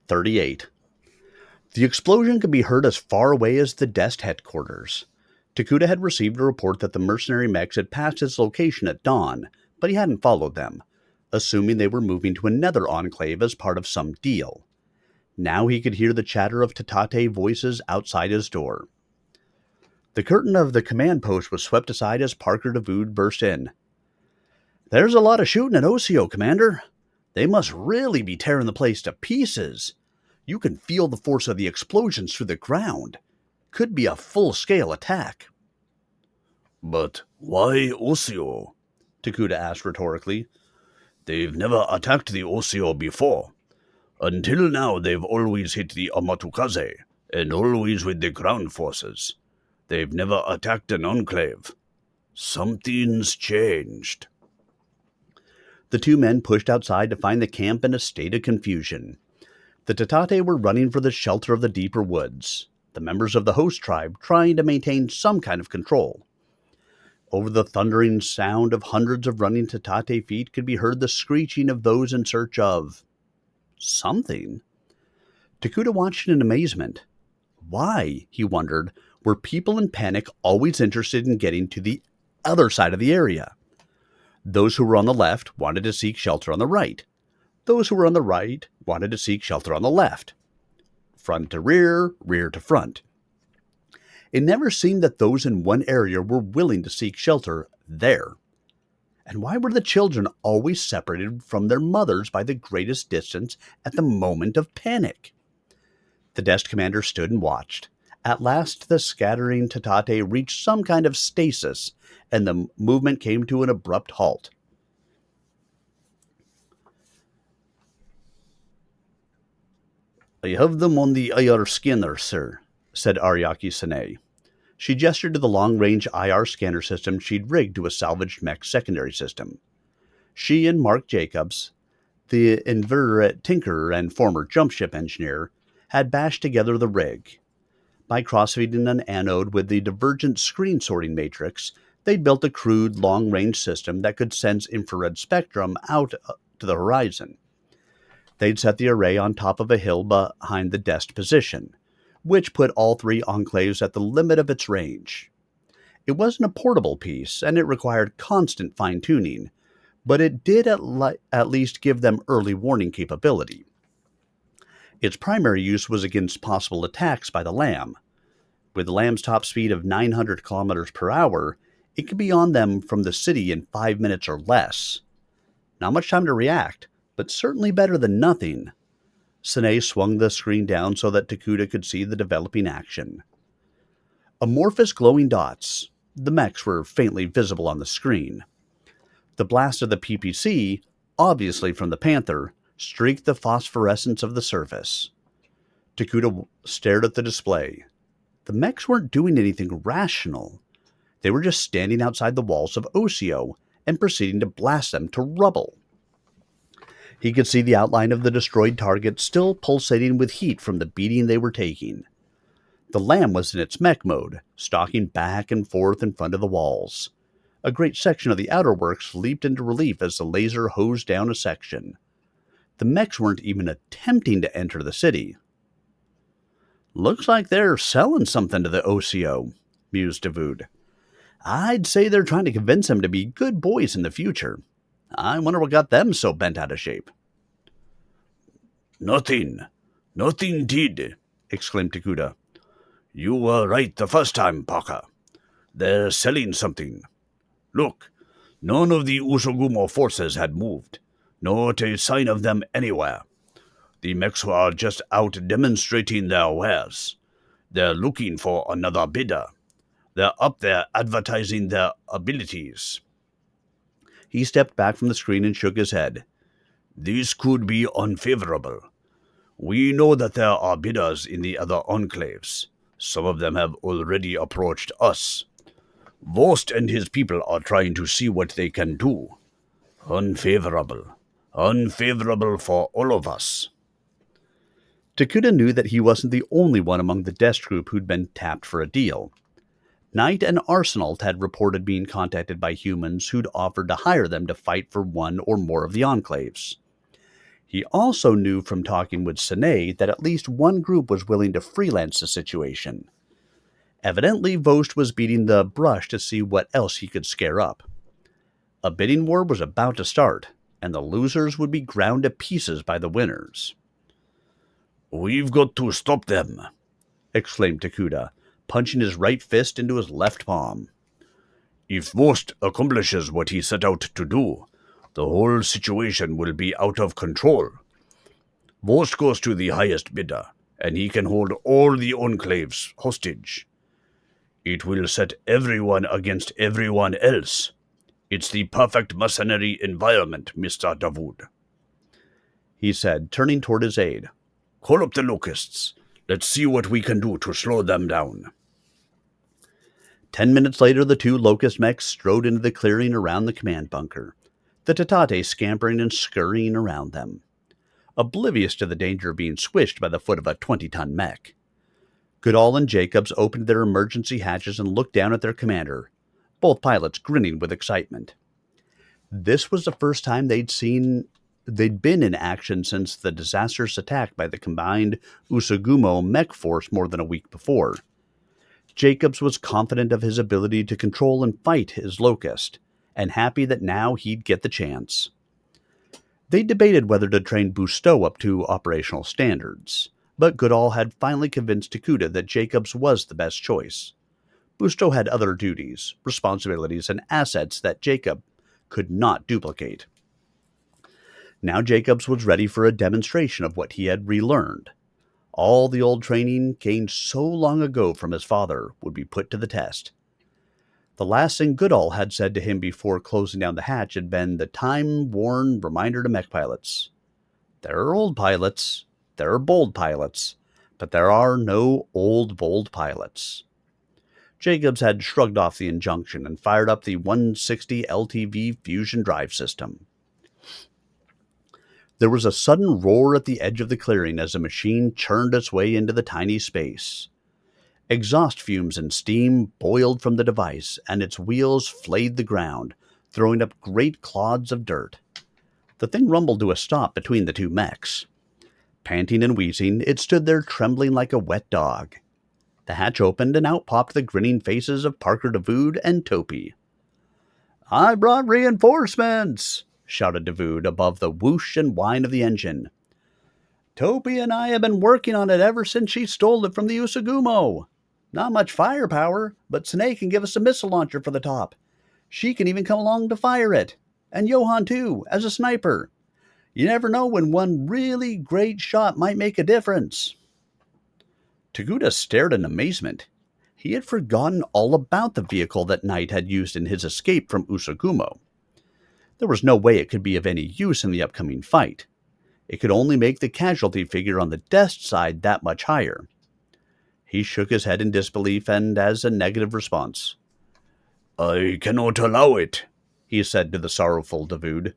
38. The explosion could be heard as far away as the Dest headquarters. Takuda had received a report that the mercenary mechs had passed his location at dawn, but he hadn't followed them, assuming they were moving to another enclave as part of some deal. Now he could hear the chatter of Tatate voices outside his door. The curtain of the command post was swept aside as Parker DeVood burst in. "There's a lot of shooting at Osio, Commander. They must really be tearing the place to pieces. You can feel the force of the explosions through the ground. Could be a full-scale attack." "But why Osio?" Takuda asked rhetorically. "They've never attacked the Osio before. Until now, they've always hit the Amatukaze, and always with the ground forces. They've never attacked an enclave. Something's changed." The two men pushed outside to find the camp in a state of confusion. The Tatate were running for the shelter of the deeper woods, the members of the host tribe trying to maintain some kind of control. Over the thundering sound of hundreds of running Tatate feet could be heard the screeching of those in search of something. Takuda watched in amazement. Why, he wondered, were people in panic always interested in getting to the other side of the area? Those who were on the left wanted to seek shelter on the right. Those who were on the right wanted to seek shelter on the left. Front to rear, rear to front. It never seemed that those in one area were willing to seek shelter there. And why were the children always separated from their mothers by the greatest distance at the moment of panic? The desk commander stood and watched. At last, the scattering Tatate reached some kind of stasis, and the movement came to an abrupt halt. "I have them on the IR scanner, sir," said Ariaki Sane. She gestured to the long-range IR scanner system she'd rigged to a salvaged mech secondary system. She and Mark Jacobs, the inveterate tinkerer and former jumpship engineer, had bashed together the rig. By crossfeeding an anode with the divergent screen sorting matrix, they'd built a crude long-range system that could sense infrared spectrum out to the horizon. They'd set the array on top of a hill behind the Dest position, which put all three enclaves at the limit of its range. It wasn't a portable piece, and it required constant fine-tuning, but it did at least give them early warning capability. Its primary use was against possible attacks by the Lamb. With the Lamb's top speed of 900 kilometers per hour, it could be on them from the city in 5 minutes or less. Not much time to react, but certainly better than nothing. Sine swung the screen down so that Takuda could see the developing action. Amorphous glowing dots. The mechs were faintly visible on the screen. The blast of the PPC, obviously from the Panther, streaked the phosphorescence of the surface. Takuda stared at the display. The mechs weren't doing anything rational. They were just standing outside the walls of Osio and proceeding to blast them to rubble. He could see the outline of the destroyed target still pulsating with heat from the beating they were taking. The Lamb was in its mech mode, stalking back and forth in front of the walls. A great section of the outer works leaped into relief as the laser hosed down a section. The mechs weren't even attempting to enter the city. "Looks like they're selling something to the OCO," mused DeVood. "I'd say they're trying to convince them to be good boys in the future. I wonder what got them so bent out of shape." Nothing did," exclaimed Takuda. "You were right the first time, Parker. They're selling something. Look, none of the Usogumo forces had moved. Not a sign of them anywhere. The mechs are just out demonstrating their wares. They're looking for another bidder. They're up there advertising their abilities." He stepped back from the screen and shook his head. "This could be unfavorable. We know that there are bidders in the other enclaves. Some of them have already approached us. Vost and his people are trying to see what they can do. Unfavorable. Unfavorable for all of us." Takuda knew that he wasn't the only one among the Dest group who'd been tapped for a deal. Knight and Arsenal had reported being contacted by humans who'd offered to hire them to fight for one or more of the enclaves. He also knew from talking with Sine that at least one group was willing to freelance the situation. Evidently, Vost was beating the brush to see what else he could scare up. A bidding war was about to start, and the losers would be ground to pieces by the winners. "We've got to stop them," exclaimed Takuda, punching his right fist into his left palm. "If Vost accomplishes what he set out to do, the whole situation will be out of control. Vost goes to the highest bidder, and he can hold all the enclaves hostage. It will set everyone against everyone else. It's the perfect mercenary environment, Mr. Davoud," he said, turning toward his aide. "Call up the locusts. Let's see what we can do to slow them down." 10 minutes later, the two locust mechs strode into the clearing around the command bunker, the Tatate scampering and scurrying around them, oblivious to the danger of being squished by the foot of a 20-ton mech. Goodall and Jacobs opened their emergency hatches and looked down at their commander, both pilots grinning with excitement. This was the first time they'd been in action since the disastrous attack by the combined Usagumo mech force more than a week before. Jacobs was confident of his ability to control and fight his locust, and happy that now he'd get the chance. They debated whether to train Busteau up to operational standards, but Goodall had finally convinced Takuda that Jacobs was the best choice. Busteau had other duties, responsibilities, and assets that Jacob could not duplicate. Now Jacobs was ready for a demonstration of what he had relearned. All the old training gained so long ago from his father would be put to the test. The last thing Goodall had said to him before closing down the hatch had been the time-worn reminder to mech pilots. There are old pilots, there are bold pilots, but there are no old, bold pilots. Jacobs had shrugged off the injunction and fired up the 160 LTV fusion drive system. There was a sudden roar at the edge of the clearing as the machine churned its way into the tiny space. Exhaust fumes and steam boiled from the device, and its wheels flayed the ground, throwing up great clods of dirt. The thing rumbled to a stop between the two mechs. Panting and wheezing, it stood there trembling like a wet dog. The hatch opened, and out popped the grinning faces of Parker Davoud and Topi. "I brought reinforcements!" shouted Davoud above the whoosh and whine of the engine. "Topi and I have been working on it ever since she stole it from the Usagumo. Not much firepower, but Sine can give us a missile launcher for the top. She can even come along to fire it. And Johan, too, as a sniper. You never know when one really great shot might make a difference." Takuda stared in amazement. He had forgotten all about the vehicle that Knight had used in his escape from Usagumo. There was no way it could be of any use in the upcoming fight. It could only make the casualty figure on the death side that much higher. He shook his head in disbelief and as a negative response. "I cannot allow it," he said to the sorrowful Davoud.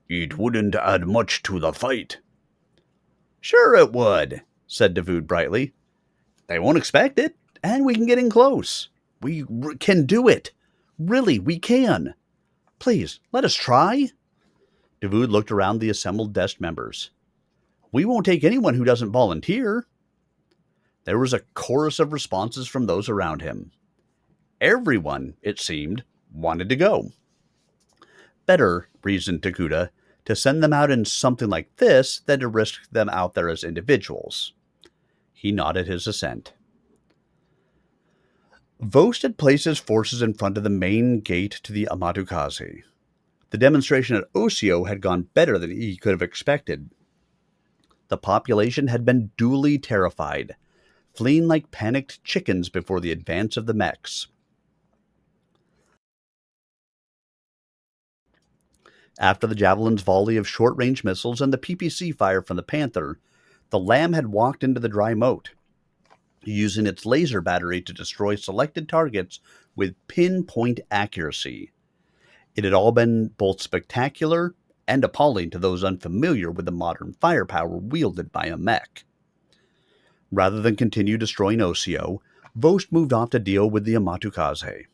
"It wouldn't add much to the fight." "Sure it would," said Davoud brightly. "They won't expect it, and we can get in close. We can do it. Really, we can. Please, let us try." Davoud looked around the assembled desk members. "We won't take anyone who doesn't volunteer." There was a chorus of responses from those around him. Everyone, it seemed, wanted to go. Better, reasoned Takuda, to send them out in something like this than to risk them out there as individuals. He nodded his assent. Vost had placed his forces in front of the main gate to the Amatukaze. The demonstration at Osio had gone better than he could have expected. The population had been duly terrified, fleeing like panicked chickens before the advance of the mechs. After the Javelin's volley of short-range missiles and the PPC fire from the Panther, the Lamb had walked into the dry moat, using its laser battery to destroy selected targets with pinpoint accuracy. It had all been both spectacular and appalling to those unfamiliar with the modern firepower wielded by a mech. Rather than continue destroying Osio, Vost moved off to deal with the Amatukaze.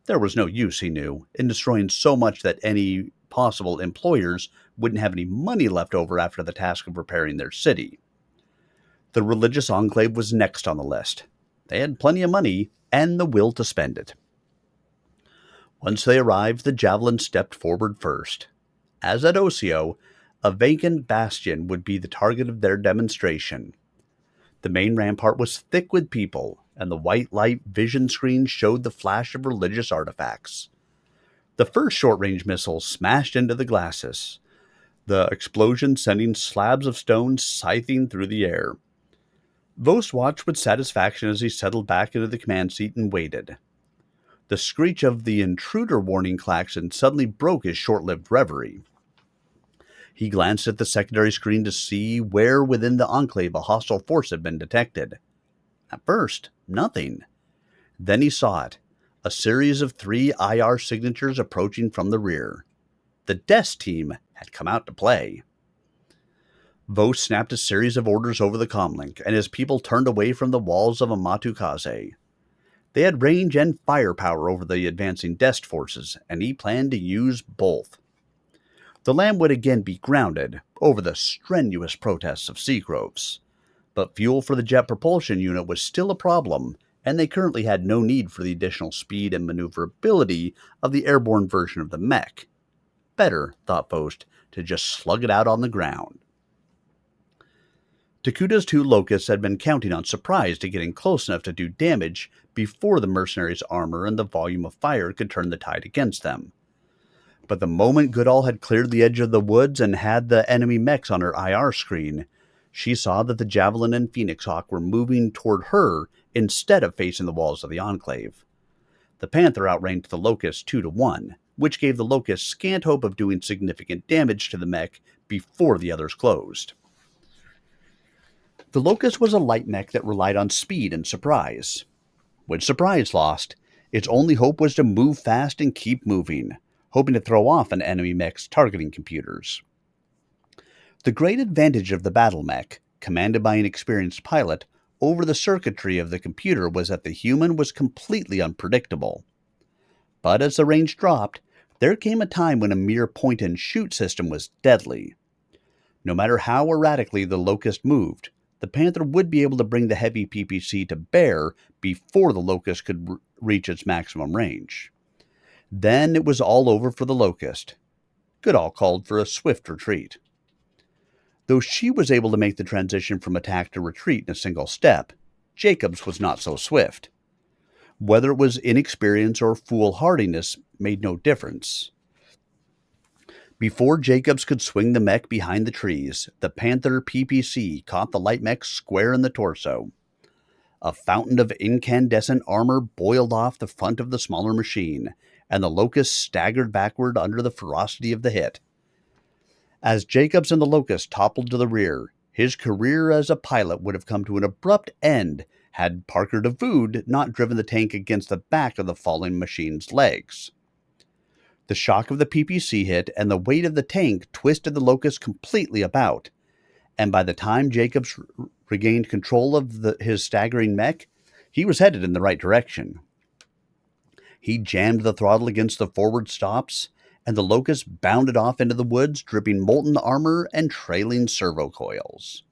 There was no use, he knew, in destroying so much that any possible employers wouldn't have any money left over after the task of repairing their city. The religious enclave was next on the list. They had plenty of money and the will to spend it. Once they arrived, the Javelin stepped forward first. As at Osseo, a vacant bastion would be the target of their demonstration. The main rampart was thick with people, and the white light vision screen showed the flash of religious artifacts. The first short-range missile smashed into the glacis, the explosion sending slabs of stone scything through the air. Vos watched with satisfaction as he settled back into the command seat and waited. The screech of the intruder warning klaxon suddenly broke his short-lived reverie. He glanced at the secondary screen to see where within the enclave a hostile force had been detected. At first, nothing. Then he saw it, a series of 3 IR signatures approaching from the rear. The desk team had come out to play. Vos snapped a series of orders over the comlink, and his people turned away from the walls of Amatukaze. They had range and firepower over the advancing desk forces, and he planned to use both. The land would again be grounded over the strenuous protests of Seagroves, but fuel for the jet propulsion unit was still a problem, and they currently had no need for the additional speed and maneuverability of the airborne version of the mech. Better, thought Vost, to just slug it out on the ground. Takuda's 2 locusts had been counting on surprise to getting close enough to do damage before the mercenaries' armor and the volume of fire could turn the tide against them. But the moment Goodall had cleared the edge of the woods and had the enemy mechs on her IR screen, she saw that the Javelin and Phoenix Hawk were moving toward her instead of facing the walls of the Enclave. The Panther outranked the Locust 2-1, which gave the Locust scant hope of doing significant damage to the mech before the others closed. The Locust was a light mech that relied on speed and surprise. When surprise lost, its only hope was to move fast and keep moving, hoping to throw off an enemy mech's targeting computers. The great advantage of the battle mech, commanded by an experienced pilot, over the circuitry of the computer was that the human was completely unpredictable. But as the range dropped, there came a time when a mere point-and-shoot system was deadly. No matter how erratically the Locust moved, the Panther would be able to bring the heavy PPC to bear before the Locust could reach its maximum range. Then it was all over for the Locust. Goodall called for a swift retreat. Though she was able to make the transition from attack to retreat in a single step, Jacobs was not so swift. Whether it was inexperience or foolhardiness made no difference. Before Jacobs could swing the mech behind the trees, the Panther PPC caught the light mech square in the torso. A fountain of incandescent armor boiled off the front of the smaller machine, and the Locust staggered backward under the ferocity of the hit. As Jacobs and the Locust toppled to the rear, his career as a pilot would have come to an abrupt end had Parker DeVood not driven the tank against the back of the falling machine's legs. The shock of the PPC hit and the weight of the tank twisted the Locust completely about, and by the time Jacobs regained control of his staggering mech, he was headed in the right direction. He jammed the throttle against the forward stops, and the Locust bounded off into the woods, dripping molten armor and trailing servo coils.